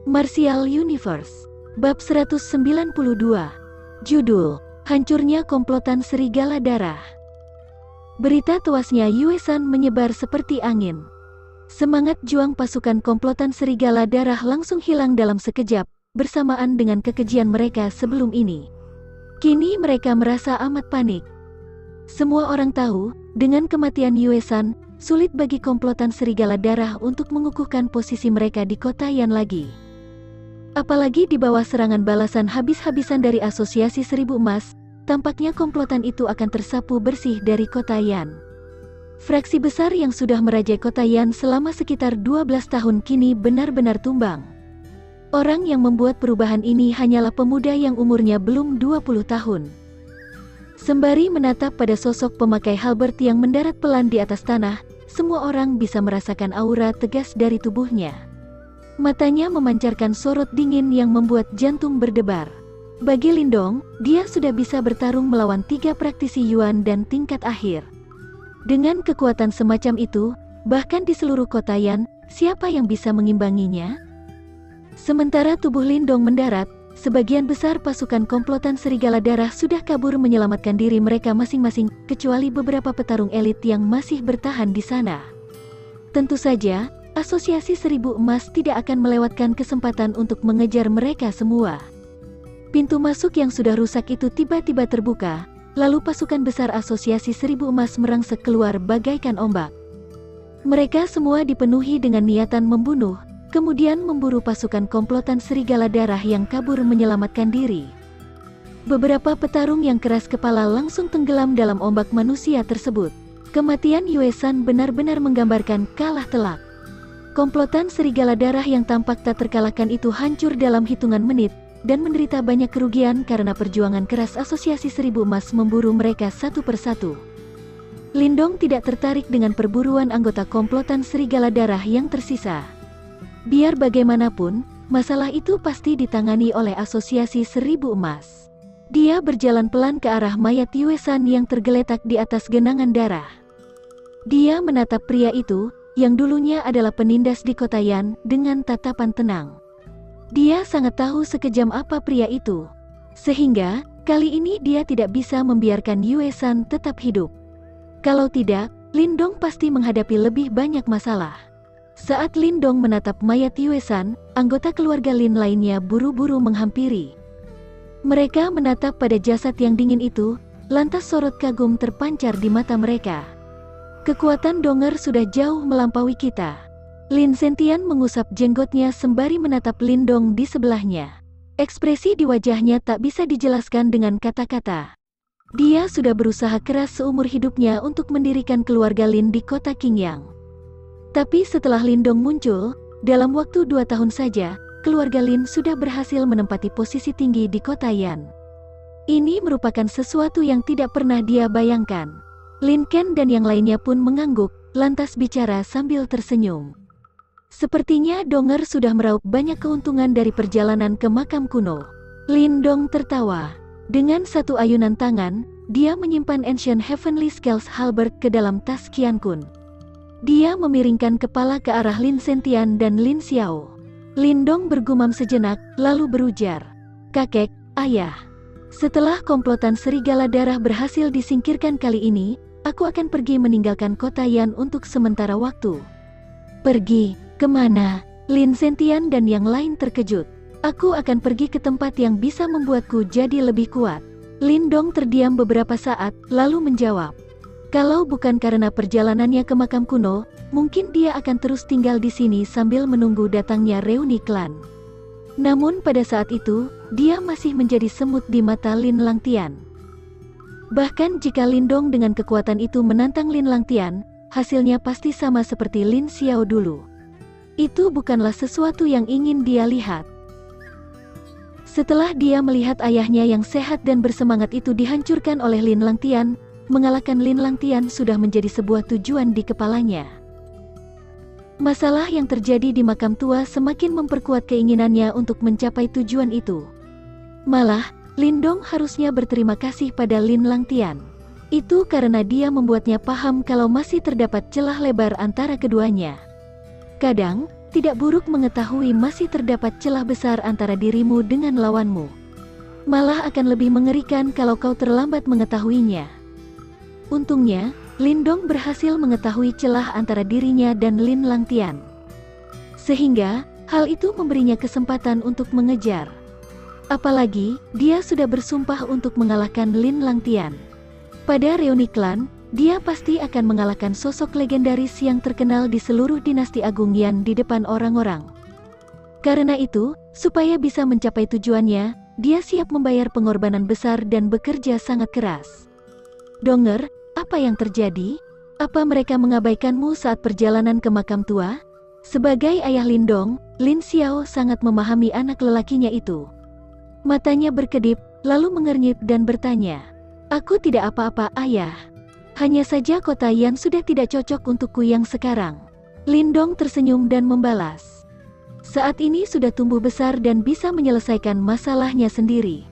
Martial Universe. Bab 192. Judul: Hancurnya Komplotan Serigala Darah. Berita tewasnya Yue San menyebar seperti angin. Semangat juang pasukan komplotan Serigala Darah langsung hilang dalam sekejap, bersamaan dengan kekejian mereka sebelum ini. Kini mereka merasa amat panik. Semua orang tahu, dengan kematian Yue San, sulit bagi komplotan Serigala Darah untuk mengukuhkan posisi mereka di kota Yan lagi. Apalagi di bawah serangan balasan habis-habisan dari Asosiasi Seribu Emas, tampaknya komplotan itu akan tersapu bersih dari kota Yan. Fraksi besar yang sudah merajai kota Yan selama sekitar 12 tahun kini benar-benar tumbang. Orang yang membuat perubahan ini hanyalah pemuda yang umurnya belum 20 tahun. Sembari menatap pada sosok pemakai halberd yang mendarat pelan di atas tanah, semua orang bisa merasakan aura tegas dari tubuhnya. Matanya memancarkan sorot dingin yang membuat jantung berdebar. Bagi Lindong, dia sudah bisa bertarung melawan 3 praktisi Yuan dan tingkat akhir. Dengan kekuatan semacam itu, bahkan di seluruh kota Yan, siapa yang bisa mengimbanginya? Sementara tubuh Lindong mendarat, sebagian besar pasukan komplotan Serigala Darah sudah kabur menyelamatkan diri mereka masing-masing, kecuali beberapa petarung elit yang masih bertahan di sana. Tentu saja, Asosiasi Seribu Emas tidak akan melewatkan kesempatan untuk mengejar mereka semua. Pintu masuk yang sudah rusak itu tiba-tiba terbuka, lalu pasukan besar Asosiasi Seribu Emas merangsek keluar bagaikan ombak. Mereka semua dipenuhi dengan niatan membunuh, kemudian memburu pasukan komplotan Serigala Darah yang kabur menyelamatkan diri. Beberapa petarung yang keras kepala langsung tenggelam dalam ombak manusia tersebut. Kematian Yue San benar-benar menggambarkan kalah telak. Komplotan Serigala Darah yang tampak tak terkalahkan itu hancur dalam hitungan menit, dan menderita banyak kerugian karena perjuangan keras Asosiasi Seribu Emas memburu mereka satu persatu. Lindong tidak tertarik dengan perburuan anggota komplotan Serigala Darah yang tersisa. Biar bagaimanapun, masalah itu pasti ditangani oleh Asosiasi Seribu Emas. Dia berjalan pelan ke arah mayat Yue San yang tergeletak di atas genangan darah. Dia menatap pria itu, yang dulunya adalah penindas di kota Yan, dengan tatapan tenang. Dia sangat tahu sekejam apa pria itu. Sehingga, kali ini dia tidak bisa membiarkan Yue San tetap hidup. Kalau tidak, Lindong pasti menghadapi lebih banyak masalah. Saat Lindong menatap mayat Yue San, anggota keluarga Lin lainnya buru-buru menghampiri. Mereka menatap pada jasad yang dingin itu, lantas sorot kagum terpancar di mata mereka. Kekuatan Donger sudah jauh melampaui kita. Lin Zentian mengusap jenggotnya sembari menatap Lindong di sebelahnya. Ekspresi di wajahnya tak bisa dijelaskan dengan kata-kata. Dia sudah berusaha keras seumur hidupnya untuk mendirikan keluarga Lin di kota Qingyang. Tapi setelah Lindong muncul, dalam waktu 2 tahun saja, keluarga Lin sudah berhasil menempati posisi tinggi di kota Yan. Ini merupakan sesuatu yang tidak pernah dia bayangkan. Lin Ken dan yang lainnya pun mengangguk, lantas bicara sambil tersenyum. Sepertinya Donger sudah meraup banyak keuntungan dari perjalanan ke makam kuno. Lindong tertawa. Dengan satu ayunan tangan, dia menyimpan Ancient Heavenly Scales Halberd ke dalam tas Qian Kun. Dia memiringkan kepala ke arah Lin Zentian dan Lin Xiao. Lindong bergumam sejenak, lalu berujar, "Kakek, ayah. Setelah komplotan Serigala Darah berhasil disingkirkan kali ini, aku akan pergi meninggalkan kota Yan untuk sementara waktu." "Pergi? Kemana?" Lin Zentian dan yang lain terkejut. "Aku akan pergi ke tempat yang bisa membuatku jadi lebih kuat." Lindong terdiam beberapa saat, lalu menjawab, "Kalau bukan karena perjalanannya ke makam kuno, mungkin dia akan terus tinggal di sini sambil menunggu datangnya reuni klan." Namun pada saat itu, dia masih menjadi semut di mata Lin Langtian. Bahkan jika Lindong dengan kekuatan itu menantang Lin Langtian, hasilnya pasti sama seperti Lin Xiao dulu. Itu bukanlah sesuatu yang ingin dia lihat. Setelah dia melihat ayahnya yang sehat dan bersemangat itu dihancurkan oleh Lin Langtian, mengalahkan Lin Langtian sudah menjadi sebuah tujuan di kepalanya. Masalah yang terjadi di makam tua semakin memperkuat keinginannya untuk mencapai tujuan itu. Malah, Lindong harusnya berterima kasih pada Lin Langtian. Itu karena dia membuatnya paham kalau masih terdapat celah lebar antara keduanya. Kadang, tidak buruk mengetahui masih terdapat celah besar antara dirimu dengan lawanmu. Malah akan lebih mengerikan kalau kau terlambat mengetahuinya. Untungnya, Lindong berhasil mengetahui celah antara dirinya dan Lin Langtian. Sehingga, hal itu memberinya kesempatan untuk mengejar. Apalagi, dia sudah bersumpah untuk mengalahkan Lin Langtian. Pada reuni klan, dia pasti akan mengalahkan sosok legendaris yang terkenal di seluruh dinasti Agung Yan di depan orang-orang. Karena itu, supaya bisa mencapai tujuannya, dia siap membayar pengorbanan besar dan bekerja sangat keras. Donger, apa yang terjadi? Apa mereka mengabaikanmu saat perjalanan ke makam tua? Sebagai ayah Lindong, Lin Xiao sangat memahami anak lelakinya itu. Matanya berkedip, lalu mengernyit dan bertanya, "Aku tidak apa-apa, ayah. Hanya saja kota Yan sudah tidak cocok untukku yang sekarang." Lindong tersenyum dan membalas, "Saat ini sudah tumbuh besar dan bisa menyelesaikan masalahnya sendiri.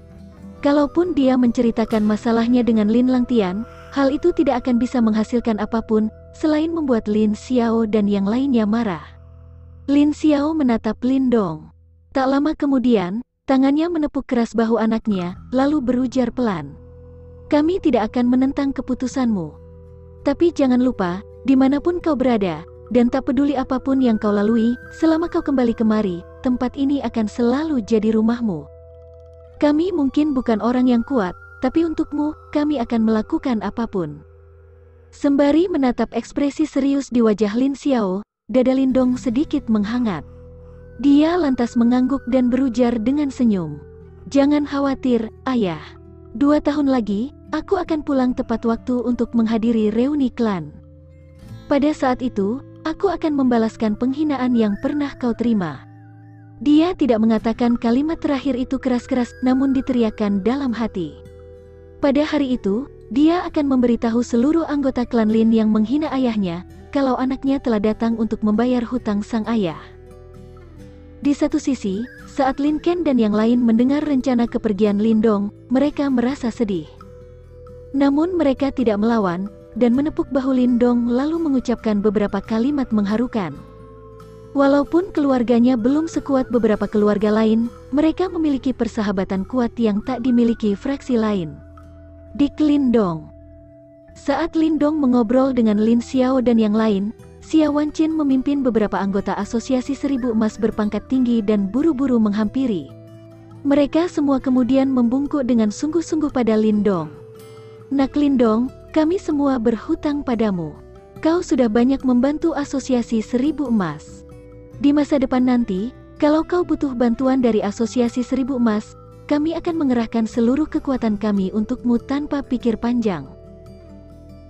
Kalaupun dia menceritakan masalahnya dengan Lin Langtian, hal itu tidak akan bisa menghasilkan apapun, selain membuat Lin Xiao dan yang lainnya marah." Lin Xiao menatap Lindong. Tak lama kemudian, tangannya menepuk keras bahu anaknya, lalu berujar pelan, "Kami tidak akan menentang keputusanmu. Tapi jangan lupa, dimanapun kau berada, dan tak peduli apapun yang kau lalui, selama kau kembali kemari, tempat ini akan selalu jadi rumahmu. Kami mungkin bukan orang yang kuat, tapi untukmu, kami akan melakukan apapun." Sembari menatap ekspresi serius di wajah Lin Xiao, dada Lindong sedikit menghangat. Dia lantas mengangguk dan berujar dengan senyum, "Jangan khawatir, ayah. 2 tahun lagi, aku akan pulang tepat waktu untuk menghadiri reuni klan. Pada saat itu, aku akan membalaskan penghinaan yang pernah kau terima." Dia tidak mengatakan kalimat terakhir itu keras-keras, namun diteriakkan dalam hati. Pada hari itu, dia akan memberitahu seluruh anggota klan Lin yang menghina ayahnya, kalau anaknya telah datang untuk membayar hutang sang ayah. Di satu sisi, saat Lin Ken dan yang lain mendengar rencana kepergian Lindong, mereka merasa sedih. Namun mereka tidak melawan, dan menepuk bahu Lindong lalu mengucapkan beberapa kalimat mengharukan. Walaupun keluarganya belum sekuat beberapa keluarga lain, mereka memiliki persahabatan kuat yang tak dimiliki fraksi lain. Dik Lindong. Saat Lindong mengobrol dengan Lin Xiao dan yang lain, Xia Wancin memimpin beberapa anggota Asosiasi Seribu Emas berpangkat tinggi dan buru-buru menghampiri. Mereka semua kemudian membungkuk dengan sungguh-sungguh pada Lindong. "Nak Lindong, kami semua berhutang padamu. Kau sudah banyak membantu Asosiasi Seribu Emas. Di masa depan nanti, kalau kau butuh bantuan dari Asosiasi Seribu Emas, kami akan mengerahkan seluruh kekuatan kami untukmu tanpa pikir panjang."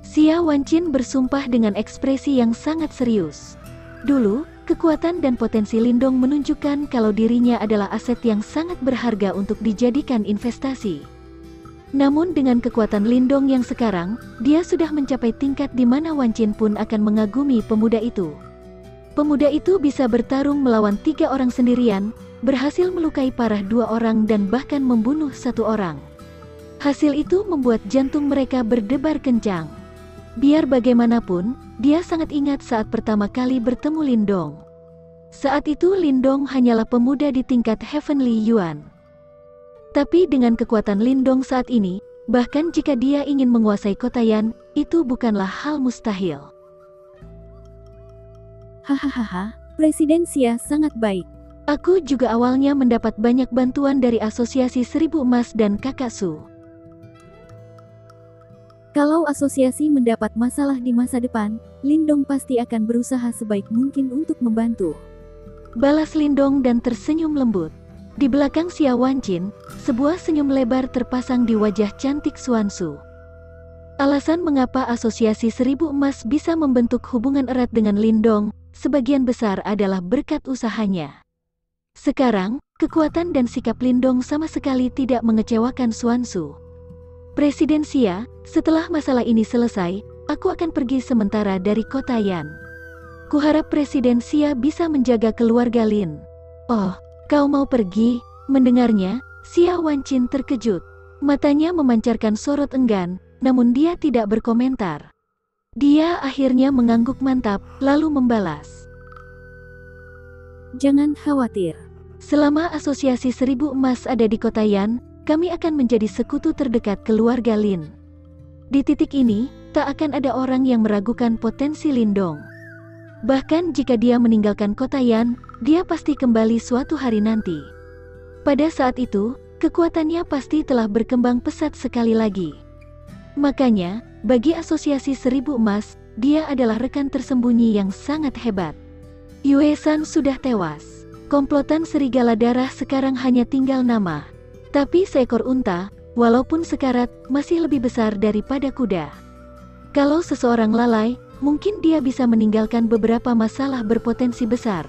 Xia Wancin bersumpah dengan ekspresi yang sangat serius. Dulu, kekuatan dan potensi Lindong menunjukkan kalau dirinya adalah aset yang sangat berharga untuk dijadikan investasi. Namun dengan kekuatan Lindong yang sekarang, dia sudah mencapai tingkat di mana Wancin pun akan mengagumi pemuda itu. Pemuda itu bisa bertarung melawan 3 orang sendirian, berhasil melukai parah 2 orang dan bahkan membunuh 1 orang. Hasil itu membuat jantung mereka berdebar kencang. Biar bagaimanapun, dia sangat ingat saat pertama kali bertemu Lindong. Saat itu Lindong hanyalah pemuda di tingkat Heavenly Yuan. Tapi dengan kekuatan Lindong saat ini, bahkan jika dia ingin menguasai kota Yan, itu bukanlah hal mustahil. Hahaha, Presiden Xia sangat baik. Aku juga awalnya mendapat banyak bantuan dari Asosiasi Seribu Emas dan Kakak Su. Kalau asosiasi mendapat masalah di masa depan, Lindong pasti akan berusaha sebaik mungkin untuk membantu. Balas Lindong dan tersenyum lembut. Di belakang Xia Wancin, sebuah senyum lebar terpasang di wajah cantik Xuansu. Alasan mengapa Asosiasi Seribu Emas bisa membentuk hubungan erat dengan Lindong, sebagian besar adalah berkat usahanya. Sekarang, kekuatan dan sikap Lindong sama sekali tidak mengecewakan Xuansu. "Presiden Xia, setelah masalah ini selesai, aku akan pergi sementara dari kota Yan. Kuharap Presiden Xia bisa menjaga keluarga Lin." "Oh, kau mau pergi?" Mendengarnya, Xia Wancin terkejut. Matanya memancarkan sorot enggan, namun dia tidak berkomentar. Dia akhirnya mengangguk mantap, lalu membalas, Jangan khawatir. Selama Asosiasi Seribu Emas ada di kota Yan, kami akan menjadi sekutu terdekat keluarga Lin. Di titik ini, tak akan ada orang yang meragukan potensi Lindong. Bahkan jika dia meninggalkan kota Yan, dia pasti kembali suatu hari nanti. Pada saat itu, kekuatannya pasti telah berkembang pesat sekali lagi. Makanya, bagi Asosiasi Seribu Emas, dia adalah rekan tersembunyi yang sangat hebat. Yue San sudah tewas. Komplotan serigala darah sekarang hanya tinggal nama. Tapi seekor unta, walaupun sekarat, masih lebih besar daripada kuda. Kalau seseorang lalai, mungkin dia bisa meninggalkan beberapa masalah berpotensi besar.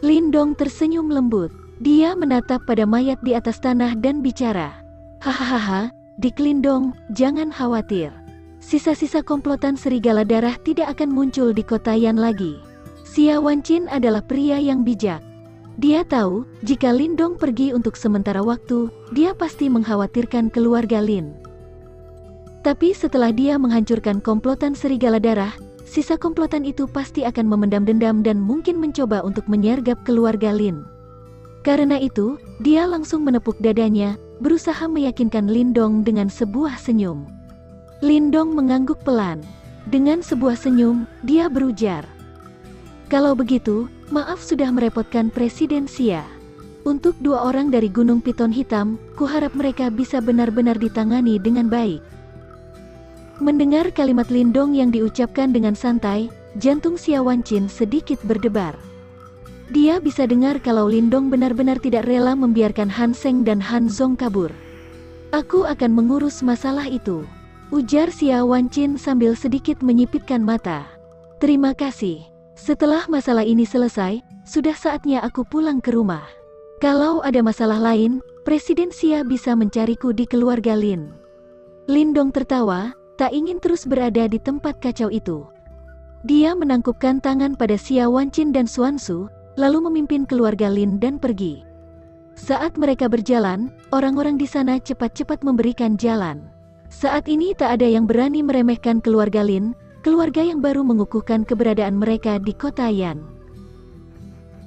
Lindong tersenyum lembut. Dia menatap pada mayat di atas tanah dan bicara. Hahaha, Dik Lindong, jangan khawatir. Sisa-sisa komplotan serigala darah tidak akan muncul di kota Yan lagi. Xia Wancin adalah pria yang bijak. Dia tahu, jika Lindong pergi untuk sementara waktu, dia pasti mengkhawatirkan keluarga Lin. Tapi setelah dia menghancurkan komplotan serigala darah, sisa komplotan itu pasti akan memendam dendam dan mungkin mencoba untuk menyergap keluarga Lin. Karena itu, dia langsung menepuk dadanya, berusaha meyakinkan Lindong dengan sebuah senyum. Lindong mengangguk pelan. Dengan sebuah senyum, dia berujar. Kalau begitu, maaf sudah merepotkan Presiden Xia. Untuk 2 orang dari Gunung Piton Hitam, kuharap mereka bisa benar-benar ditangani dengan baik. Mendengar kalimat Lindong yang diucapkan dengan santai, jantung Xia Wancin sedikit berdebar. Dia bisa dengar kalau Lindong benar-benar tidak rela membiarkan Han Seng dan Han Zong kabur. Aku akan mengurus masalah itu, ujar Xia Wancin sambil sedikit menyipitkan mata. Terima kasih. Setelah masalah ini selesai, sudah saatnya aku pulang ke rumah. Kalau ada masalah lain, Presiden Xia bisa mencariku di keluarga Lin. Lindong tertawa, tak ingin terus berada di tempat kacau itu. Dia menangkupkan tangan pada Xia Wancin dan Xuansu, lalu memimpin keluarga Lin dan pergi. Saat mereka berjalan, orang-orang di sana cepat-cepat memberikan jalan. Saat ini tak ada yang berani meremehkan keluarga Lin, keluarga yang baru mengukuhkan keberadaan mereka di kota Yan.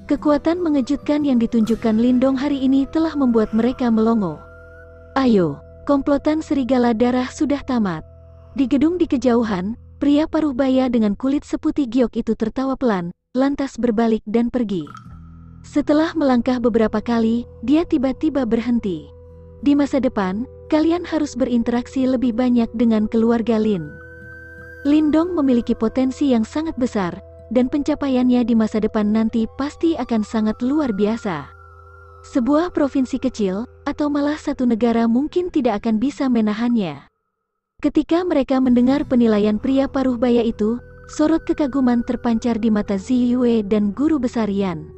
Kekuatan mengejutkan yang ditunjukkan Lindong hari ini telah membuat mereka melongo. Ayo, komplotan serigala darah sudah tamat. Di gedung di kejauhan, pria paruh baya dengan kulit seputih giok itu tertawa pelan, lantas berbalik dan pergi. Setelah melangkah beberapa kali, dia tiba-tiba berhenti. Di masa depan, kalian harus berinteraksi lebih banyak dengan keluarga Lin. Lindong memiliki potensi yang sangat besar, dan pencapaiannya di masa depan nanti pasti akan sangat luar biasa. Sebuah provinsi kecil, atau malah satu negara mungkin tidak akan bisa menahannya. Ketika mereka mendengar penilaian pria paruh baya itu, sorot kekaguman terpancar di mata Ziyue dan guru besar Yan.